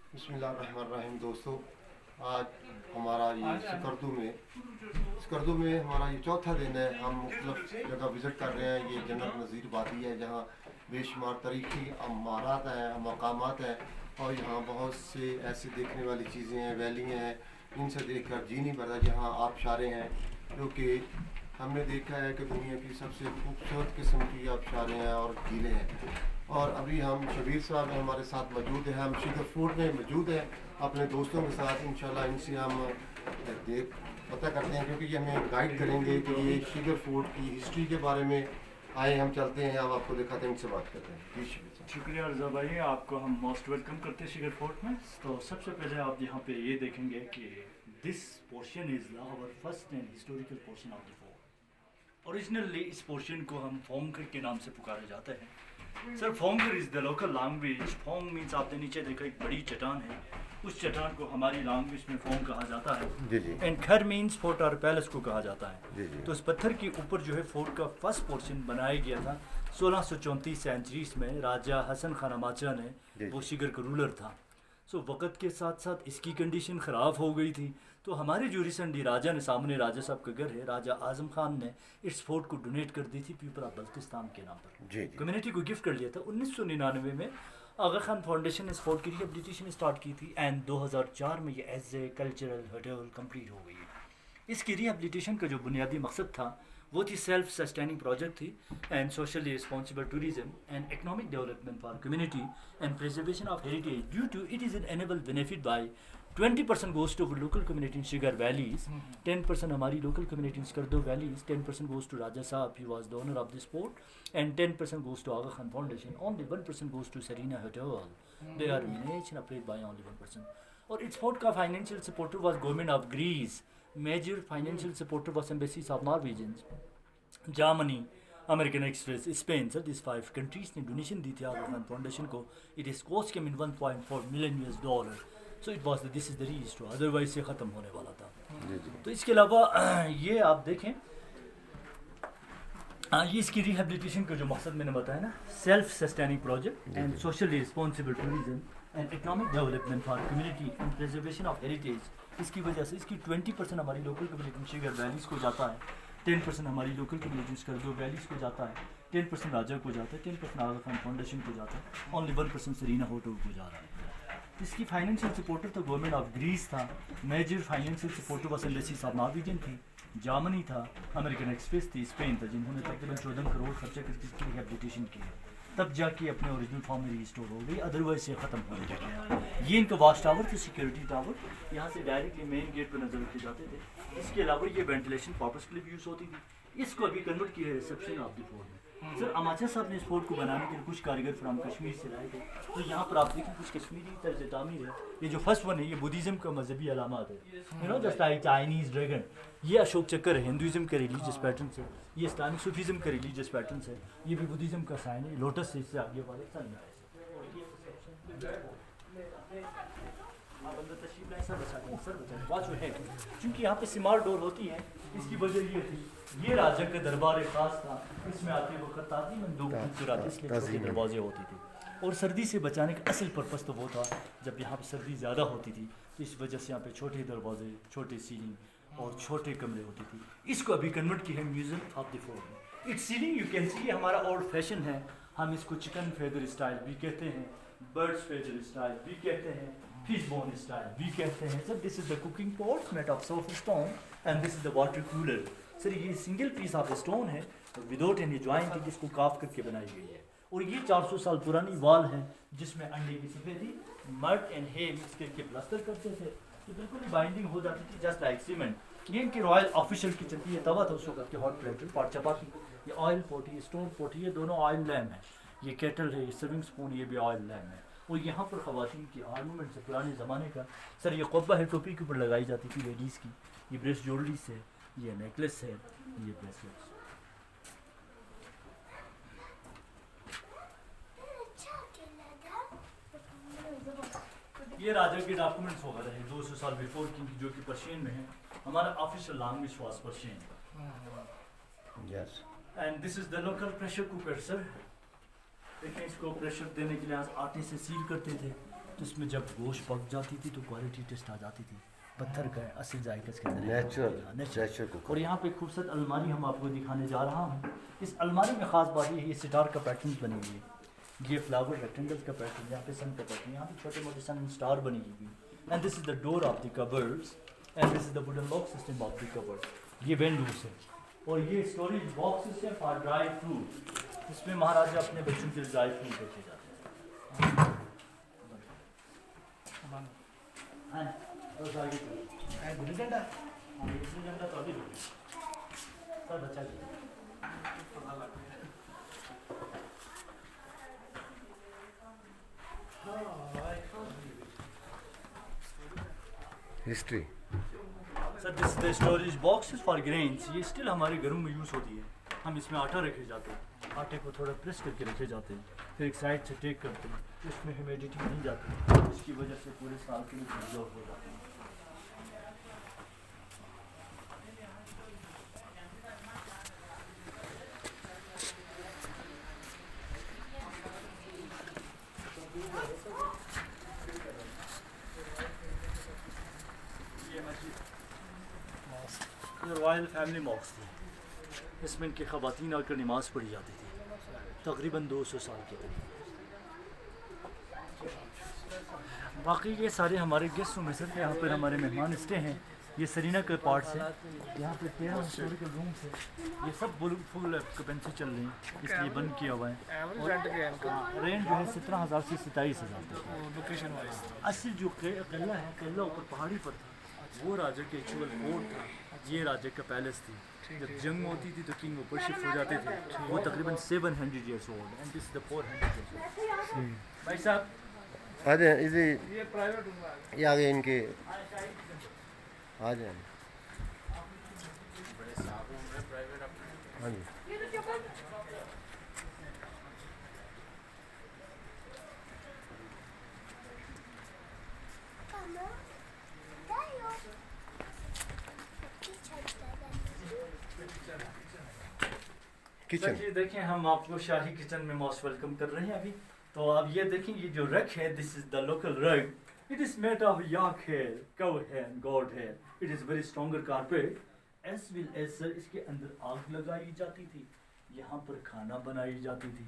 बिस्मिल्लाहिर्रहमानिर्रहीम। दोस्तों, आज हमारा ये स्कर्दू में हमारा ये चौथा दिन है। हम मुख्तलिफ जगह विज़िट कर रहे हैं। ये जन्नत नज़ीर वादी है जहाँ बेशुमार तारीख़ी अमारात हैं, मकामात हैं और यहाँ बहुत से ऐसे देखने वाली चीज़ें हैं, वैलियाँ हैं जिनसे देख कर जी नहीं भरता। जहाँ आबशारें हैं जो कि हमने देखा है कि दुनिया की सबसे खूबसूरत किस्म की आबशारें हैं और झीलें हैं। और अभी हम शबीर साहब हमारे साथ मौजूद हैं। हम शिगर फूड में मौजूद हैं अपने दोस्तों के साथ। इंशाल्लाह इनसे हम देख पता करते हैं क्योंकि ये हमें गाइड करेंगे कि ये शिगर फूड की हिस्ट्री के बारे में। आए हम चलते हैं, अब आपको दिखाते हैं, इनसे बात करते हैं। जी शिगर साहब। शुक्रिया रज़ा भाई, आपको हम मोस्ट वेलकम करते हैं शिगर फोर्ट में। तो सबसे पहले आप यहाँ पे ये देखेंगे कि this portion is our first and historical portion of the fort. Originally इस पोर्शन को हम फोंगर के नाम से पुकारा जाता है। सर, फोंगर इज़ द लोकल लैंग्वेज। फोंग मीन्स आपने नीचे देखा एक बड़ी चट्टान है, उस चट्टान को हमारी लैंग्वेज में फोंग कहा जाता है। जी जी। एंड खर मीन्स फोर्ट और पैलेस को कहा जाता है। जी जी। तो इस पत्थर के ऊपर जो है फोर्ट का फर्स्ट पोर्शन बनाया गया था 1634 सेंचुरीज में। राजा हसन खान अमाचा ने, वो शिगर का रूलर था। सो वक़्त के साथ साथ इसकी कंडीशन ख़राब हो गई थी। तो हमारे जो रिसेंटली राजा ने, सामने राजा साहब का घर है, राजा आज़म खान ने इस फोर्ट को डोनेट कर दी थी पीपल ऑफ बल्तिस्तान के नाम पर। जी जी। कम्युनिटी को गिफ्ट कर लिया था। 1999 में आगा खान फाउंडेशन ने इस फोर्ट की रिहेबिलिटेशन स्टार्ट की थी एंड 2004 में ये as a cultural hotel complete हो गई है। इसकी रिहेबिलिटेशन का जो बुनियादी मकसद था वो थी सेल्फ सस्टेनिंग प्रोजेक्ट थी and socially responsible tourism and economic development for community and preservation of heritage due to it is enable benefit by 20% goes to local community in Shigar Valleys, 10% हमारी local community in Skardu Valleys, 10% goes to Raja Saab, he was the owner of this port, and 10% goes to Aga Khan Foundation. Only 1% goes to Serena Hotel. They are managed and operated by only 1%. और इस port का financial supporter was government of Greece. Major financial supporter was embassies of Norwegians, Germany, American Express, Spain. Sir these 5 countries ने donation दी थी Aga Khan foundation को. It is cost came in $1.4 million US. So it was this is the reason, otherwise से ख़त्म होने वाला था। तो इसके अलावा ये आप देखें, ये इसकी रिहेबिलिटेशन का जो मकसद मैंने बताया ना, self sustaining project and socially responsible tourism and economic development for community and preservation of heritage. इसकी वजह से इसकी 20% हमारी लोकल कम्युनिटी शिगर वैलीज़ को जाता है, 10% हमारी लोकल कम्युनिटी स्कर्दो वैलीज़ को जाता है, 10% राजा को जाता है, 10% आगा खान फाउंडेशन को जाता है, ओनली 1% सरीना होटल को जा रहा है। इसकी फाइनेंशियल सपोर्टर तो गवर्नमेंट ऑफ ग्रीस था। Major financial supporter was embassies of Norwegian थी, जर्मनी था, अमेरिकन एक्सप्रेस थी, स्पेन था, जिन्होंने तकरीबन 14 करोड़ खर्चा करके इसकी रिहेबिलिटेशन की है। तब जाके अपने ओरिजिनल फॉर्म में रिस्टोर हो गई, अदरवाइज से ख़त्म हो गया। ये इनका वॉच टावर थे, सिक्योरिटी टावर, यहाँ से डायरेक्टली मेन गेट पर नजर रखे जाते थे। इसके अलावा ये वेंटिलेशन पर्पस के लिए भी यूज़ होती थी। इसको अभी कन्वर्ट किया है रिसेप्शन ऑफ द फोर्ट में। सर, अमाचा साहब ने इस फोर्ट को बनाने के लिए कुछ कारीगर फ्राम कश्मीर से लाए थे। तो यहाँ पर आप देखिए कुछ कश्मीरी तर्ज तामीर है। ये जो फर्स्ट वन है ये बुद्धिज़्म का मजहबी अलामत है, you know, just like Chinese dragon. ये अशोक चक्कर है, हिंदुज़म का रिलीजियस पैटर्न है। ये इस्लामिक सूफीज़म का रिलीजियस पैटर्न है। ये भी बुद्धिज़्म का साइन है, लोटस से इससे आगे वाले सन है। क्योंकि यहाँ पे सिमार डोर होती है, इसकी वजह ये थी, ये राजा का दरबार खास था। इसमें आते वक्त ताज़ीमन लोग खूबसूरत इसलिए छोटे दरवाजे होती थी। और सर्दी से बचाने का असल पर्पस तो वो था, जब यहाँ पे सर्दी ज़्यादा होती थी तो इस वजह से यहाँ पे छोटे दरवाजे, छोटे सीलिंग और छोटे कमरे होती थी। इसको अभी कन्वर्ट किया है म्यूजियम ऑफ द फोर्ट में। It's ceiling you can see हमारा ओल्ड फैशन है। हम इसको चिकन फेदर स्टाइल भी कहते हैं, बर्ड्स फेदर स्टाइल भी कहते हैं, फिश बोन स्टाइल भी कहते हैं। Sir, this is the cooking pot made of soft stone and this is the water cooler. Sir, ये सिंगल पीस ऑफ स्टोन है विदाउट एनी ज्वाइंट, जिसको काफ करके बनाई गई है। और ये 400 साल पुरानी वाल है जिसमें अंडे की सफेदी, मड एंड हे मिक्स करके प्लास्टर करते थे, तो बिल्कुल बाइंडिंग हो जाती थी जस्ट लाइक सीमेंट। ये इनकी रॉयल ऑफिशियल किचन थी। ये तवा था उस वक्त के हॉट प्लेट पॉट चपाती, ये ऑयल पोटी, ये स्टोन पोटी, ये दोनों ऑयल लैम्प है। ये केटल है, ये सर्विंग स्पून, ये भी ऑयल लैम्प है। और यहाँ पर ख़वातीन की आर्नमेंट्स है पुराने ज़माने का। सर, ये क़ब्बा है, टोपी के ऊपर लगाई जाती थी लेडीज़ की। ये ब्रेस्ट ज्वेलरी है, ये नेकलेस है, ये ब्रेसलेट्स। ये राजा के डॉक्यूमेंट्स वगैरह हैं 200 साल बिफोर की, जो कि पर्शियन में है। हमारा official language was Persian. Yes. And this is the local pressure cooker. Sir, देखिए, इसको प्रेशर देने के लिए आटे से सील करते थे तो इसमें जब गोश्त पक जाती थी तो क्वालिटी टेस्ट आ जाती थी। पत्थर का है, असली जायका इसके अंदर है। नेचुरल और यहाँ पे खूबसूरत अलमारी हम आपको दिखाने जा रहा हूँ। इस अलमारी में ख़ास बात ये है, सितार का पैटर्न बनी हुई है। ये फ्लावर रेक्टेंगल्स का पैटर्न, यहाँ पे सन का पैटर्न, यहाँ पे छोटे मोटे सन स्टार बनी हुई। And this is the door of the cupboards and this is the wooden lock system of the cupboard. ये वेंडूस है और ये स्टोरेज बॉक्सेस है फॉर ड्राई फ्रूट। इसमें महाराजा अपने बच्चों के ड्राई फ्रूट रखे जाते हैं। हाँ, और आगे चलो। गुल्ली डंडा, हाँ गुल्ली डंडा तो अभी रुके। सब अच्छा किया। History. Sir this the storage boxes for grains. ये स्टिल हमारे घरों में यूज़ होती है। हम इसमें आटा रखे जाते हैं, आटे को थोड़ा प्रेस करके रखे जाते हैं, फिर एक साइड से टेक करते हैं, इसमें ह्यूमिडिटी नहीं जाती, इसकी वजह से पूरे साल के लिए प्रिजर्व हो जाते हैं। ये रॉयल फैमिली मॉक्स थी। इसमें इनकी ख़वातीन आकर नमाज़ पढ़ी जाती थी, तकरीबन 200 साल के करीब। बाकी ये सारे हमारे गेस्ट रूम है सर। यहाँ पर हमारे मेहमान स्टे हैं। ये सरीना के पार्ट्स हैं। यहाँ पे 13 हिस्टोरिकल रूम्स है। ये सब फुल ऑक्यूपेंसी चल रही है, इसलिए बंद किया हुआ है। रेंट जो है 17,000 से 27,000 तक। लोकेशन वाइज असली जो किला है, किला ऊपर पहाड़ी पर था, वो राजा के एक्चुअल फोर्ट था। ये राजा का पैलेस थी। जब जंग होती थी तो किंग ऊपर शिफ्ट हो जाते थे। वो तकरीबन 700 years old and this is the 400 years old. भाई साहब आ जाए इसे, ये प्राइवेट रूम है। ये आगे इनके आ जाए। हाँ जी। किचन। ये देखें, हम आपको शाही किचन में मोस्ट वेलकम कर रहे हैं अभी। तो आप ये देखें, ये जो रग है, this is the local rug. It is made of yak hair, cow hair, goat hair. It is very stronger carpet. As well as sir इसके अंदर आग लगाई जाती थी, यहाँ पर खाना बनाई जाती थी,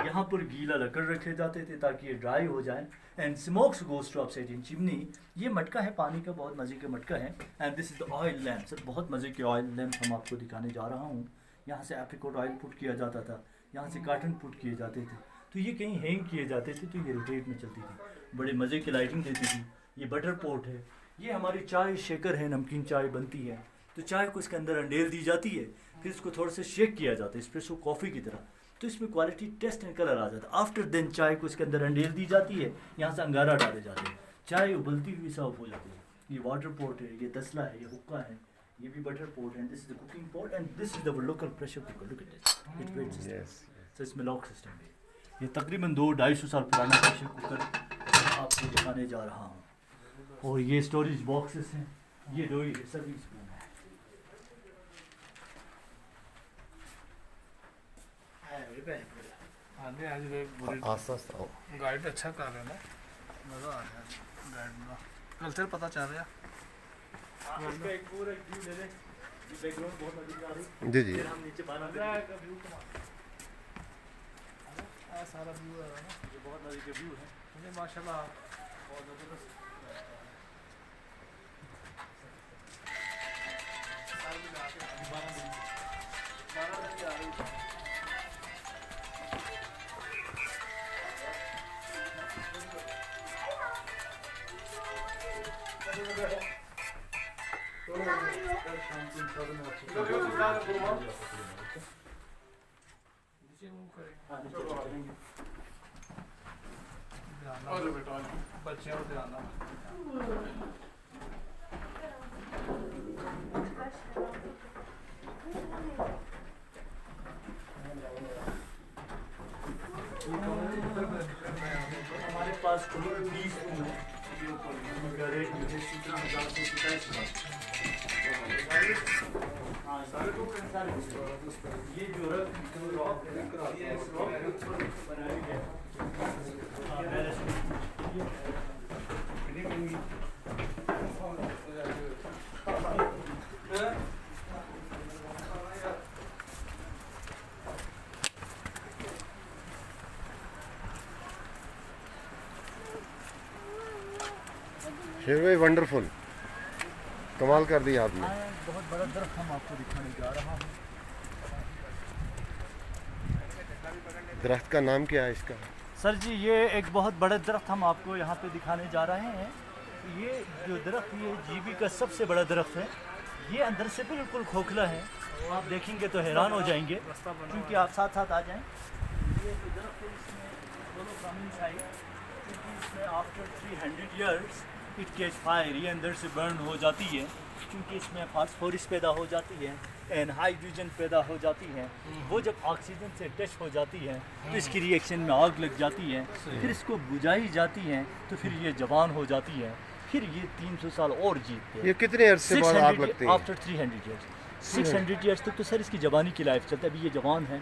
यहाँ पर गीला लकड़ रखे जाते थे ताकि ये ड्राई हो जाए। And smokes goes to upside in chimney. ये मटका है पानी का, बहुत मज़े का मटका है। And this is the oil lamp. Sir बहुत मज़े के ऑयल लैम्प हम आपको दिखाने जा रहा हूँ। यहाँ से एप्रिकॉट ऑयल पुट किया जाता था, यहाँ से कॉटन पुट किए जाते थे, तो ये कहीं हैंग किए जाते थे, तो ये रोटेट में चलती थी, बड़े मज़े की लाइटिंग देती थी। ये बटर पोट है। ये हमारी चाय शेकर है, नमकीन चाय बनती है तो चाय को इसके अंदर अंडेल दी जाती है, फिर इसको थोड़ा सा शेक किया जाता है एस्प्रेसो कॉफ़ी की तरह, तो इसमें क्वालिटी टेस्ट एंड कलर आ जाता है। आफ्टर देन चाय को इसके अंदर अंडेल दी जाती है, यहाँ से अंगारा डाले जाते हैं, चाय उबलती हुई सर्व हो जाती है। ये वाटर पोट है, ये तसला है, ये हुक्का है, ये भी बटर पोट है। This is the cooking pot and this is the local pressure cooker. Look at this, it weight system. तो इसमें लॉक सिस्टम है। ये तकरीबन 200-250 साल पुराना प्रेशर कुकर आपको दिखाने जा रहा हूँ। और ये स्टोरेज बॉक्सेस हैं, ये दो ही सर्विस रूम है। गाइड अच्छा कर रहे हैं ना, मज़ा आ रहा है गाइड में, कल्चर पता चल रहा है। इसका एक पूरा व्यू ले लें, ये बैकग्राउंड बहुत अच्छी आ रही है। जी जी। फिर हम नीचे बाहर व्यू सारा व्यू है ना, ये बहुत मजे का व्यू है। मुझे माशाल्लाह बहुत ज़बरदस्त। बच्चे को ध्यान हमारे पास टोटल 20 रूम है। इनका रेट जो है 17,000 से 27,000। हाँ, सारे ये जो रॉक है, ये इस रॉक के ऊपर बनाया गया है। शेर भाई वंडरफुल, कमाल कर दिया आपने। बहुत बड़ा दरख्त हम आपको दिखाने जा रहा हूँ। दरख्त का नाम क्या है इसका? सर जी ये एक बहुत बड़े दरख्त हम आपको यहाँ पे दिखाने जा रहे हैं। ये जो दरख्त ये जीबी का सबसे बड़ा दरख्त है। ये अंदर से बिल्कुल खोखला है, आप देखेंगे तो हैरान हो जाएंगे, क्योंकि आप साथ साथ आ जाएं। ये जो दरख्त है इसमें दोनों कानून चाहिए, क्योंकि इसमें after 300 years it catch fire, ये अंदर से बर्न हो जाती है, क्योंकि इसमें फास्फोरस पैदा हो जाती है एंड हाइड्रोजन पैदा हो जाती है। वो जब ऑक्सीजन से टच हो जाती है तो इसकी रिएक्शन में आग लग जाती है, फिर इसको बुझाई जाती है तो फिर ये जवान हो जाती है, फिर ये 300 साल और जीतते हैं। ये कितने अरसे बाद आग लगती है? आफ्टर 300 ईयर्स 600 ईयर्स तक तो सर इसकी जवानी की लाइफ चलता है। अभी ये जवान है,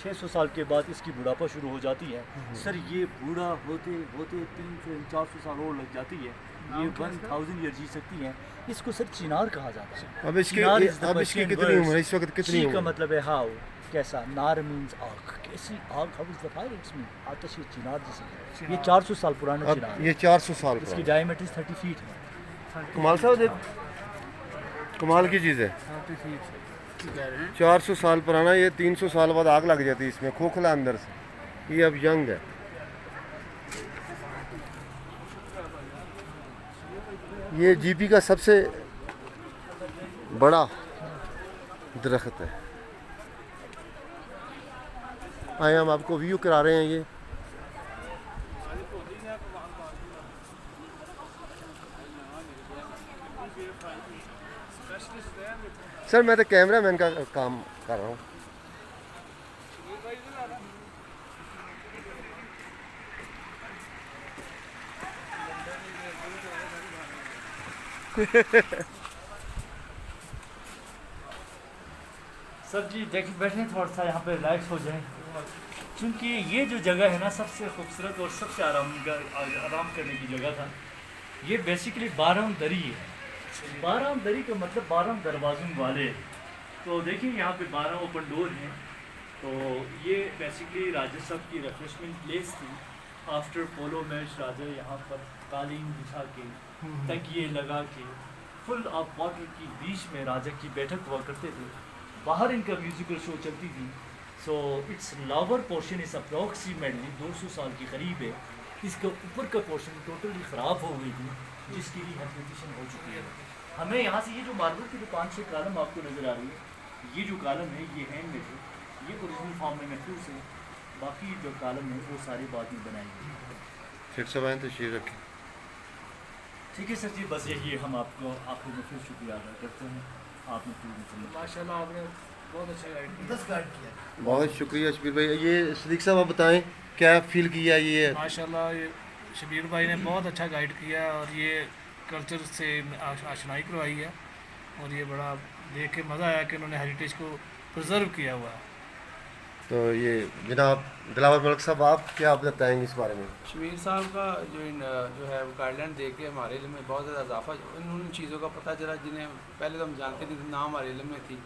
600 साल के बाद इसकी बुढ़ापा शुरू हो जाती है। सर ये बूढ़ा होते होते 300-400 साल और लग जाती है, ये 1000 ईयर जी सकती है। इसको सर चिनार कहा जाता है। अब इसकी चिनार is the अब इसकी Persian कितनी words. उम्र है इस वक्त? कितनी ची उम्र का है? मतलब है हाउ, कैसा, नार मीन्स आग, कैसी आग, how is the fire, it's mean आतश, ये चिनार जैसे। ये 400 साल पुराना चिनार अब है। ये 400 साल इसकी पुराना। डायमीटर 30 फीट है। कमाल साहब देखो, कमाल की चीज़ है। 30 फीट कह रहे हैं। 400 साल पुराना, ये 300 साल बाद आग लग जाती है इसमें, खोखला अंदर से। ये अब यंग है। ये जीपी का सबसे बड़ा दरख्त है। आए हम आपको व्यू करा रहे हैं ये। सर मैं तो कैमरामैन का काम कर रहा हूँ। सर जी देखिए, बैठे थोड़ा सा यहाँ पे रिलैक्स हो जाए, क्योंकि ये जो जगह है ना सबसे खूबसूरत और सबसे आराम करने की जगह था। ये बेसिकली 12 दरी है। 12 दरी का मतलब 12 दरवाज़ों वाले। तो देखिए यहाँ पे 12 ओपन डोर हैं। तो ये बेसिकली राजा साहब की रिफ्रेशमेंट प्लेस थी। आफ्टर पोलो मैच राजा यहाँ पर कालीन बिछा के, तकिए लगा के, फुल ऑफ वाटर की बीच में राजा की बैठक हुआ करते थे। बाहर इनका म्यूजिकल शो चलती थी। सो इट्स लोअर पोर्शन इस अप्रॉक्सीमेटली 200 साल के करीब है। इसका ऊपर का पोर्शन टोटली ख़राब हो गई थी, जिसकी रिहेबिलिटेशन हो चुकी है। हमें यहाँ से ये जो मार्बल की जो 5-6 कालम आपको नज़र आ रही है, ये जो कालम है ये हैंडमेड है, ये ओरिजिनल फॉर्म में महफूज है। बाकी जो कालम है वो सारे बाद में बनाए गए। फिर सब आए तशरीफ रखें। ठीक है सर जी, बस यही हम आपको आखिर में फिर शुक्रिया अदा करते हैं। आपने पूरी माशाल्लाह आपने बहुत अच्छा गाइड किया। बहुत शुक्रिया शबीर भाई। ये सदीक साहब आप बताएं क्या फील किया ये? माशाल्लाह ये शबीर भाई ने बहुत अच्छा गाइड किया और ये कल्चर से आशनाई करवाई है, और ये बड़ा देख के मज़ा आया कि उन्होंने हेरिटेज को प्रिजर्व किया हुआ है। तो ये जनाब दिलावर मलिक साहब आप क्या बताएंगे इस बारे में? शबीर साहब का जो है वो गाइडलाइन देख के हमारे इल्म में बहुत ज़्यादा इजाफा, उन चीज़ों का पता चला जिन्हें पहले तो हम जानते नहीं थे, ना हमारे इल्म में थी।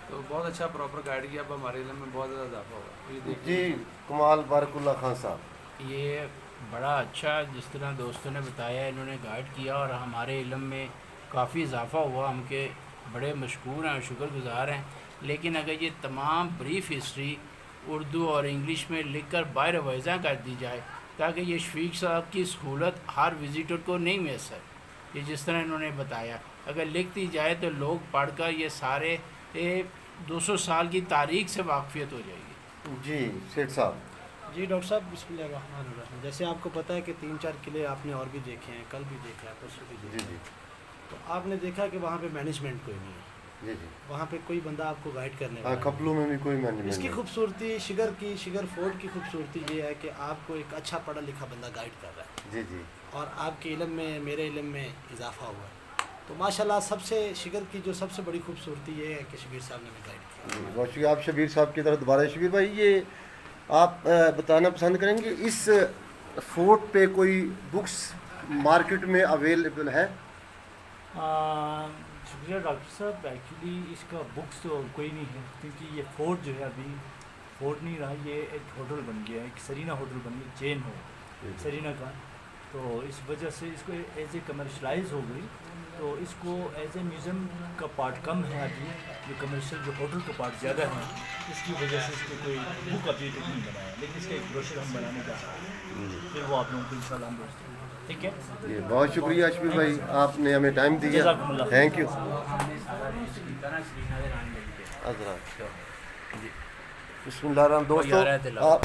तो बहुत अच्छा प्रॉपर गाइड किया, अब हमारे इल्म में बहुत ज़्यादा इजाफा हुआ। तो ये जी देखिए कमाल बारकुल्ला खान साहब, ये बड़ा अच्छा, जिस तरह दोस्तों ने बताया इन्होंने गाइड किया और हमारे इल्म में काफ़ी इजाफा हुआ। हमके बड़े मशकूर हैं और शुक्रगुज़ार हैं। लेकिन अगर ये तमाम ब्रीफ हिस्ट्री उर्दू और इंग्लिश में लिखकर बाहर वज़ा कर दी जाए, ताकि ये शफीक साहब की सहूलत हर विज़िटर को नहीं मैसर, ये जिस तरह इन्होंने बताया, अगर लिख दी जाए तो लोग पढ़कर ये सारे 200 साल की तारीख से वाकफियत हो जाएगी। जी सेठ साहब। जी डॉक्टर साहब बिस्मिल्लाहिर्रहमानिर्रहीम। जैसे आपको पता है कि 3-4 किले आपने और भी देखे हैं, कल भी देखा है, परसों भी जी देखा जी है। तो आपने देखा कि वहाँ पे मैनेजमेंट कोई नहीं है, जी जी। वहाँ पे कोई बंदा आपको गाइड करने हाँ वाला कपलों में भी कोई नहीं। मैनेजमेंट इसकी नहीं। खूबसूरती शिगर फोर्ट की खूबसूरती ये है कि आपको एक अच्छा पढ़ा लिखा बंदा गाइड कर रहा है, जी जी। और आपके इल्म में मेरे इल्म में इजाफा हुआ है। तो माशाल्लाह सबसे शिगर की जो सबसे बड़ी खूबसूरती ये है कि शबीर साहब ने हमें गाइड किया। जी, बहुत शुक्रिया। आप शबीर साहब की तरफ दोबारा। शबीर भाई ये आप बताना पसंद करेंगे इस फोर्ट पे कोई बुक्स मार्केट में अवेलेबल है? शुक्रिया डॉक्टर साहब। एक्चुअली इसका बुक्स तो कोई नहीं है, क्योंकि ये फोर्ट जो है अभी फोर्ट नहीं रहा, ये एक होटल बन गया है, एक सरीना होटल बन गया, चेन हो सरीना का। तो इस वजह से इसको एज ए कमर्शलाइज हो गई, तो इसको एज ए म्यूज़ियम का पार्ट कम है अभी, जो कमर्शियल जो होटल का पार्ट ज़्यादा है, इसकी वजह से इसको कोई बुक अभी तक नहीं बनाया, लेकिन इसका एक ब्रोशर हम बनाने जा रहे हैं, फिर वो आप लोगों को इंशाल्लाह हम भेजते हैं। ठीक है, ये बहुत शुक्रिया शबीर भाई, आपने हमें टाइम दिया, जज़ाकुमुल्लाह। Thank you. हमने सारा रिसर्च किया ना श्रीनगर आने के लिए। बिस्मिल्लाह दोस्तों, आप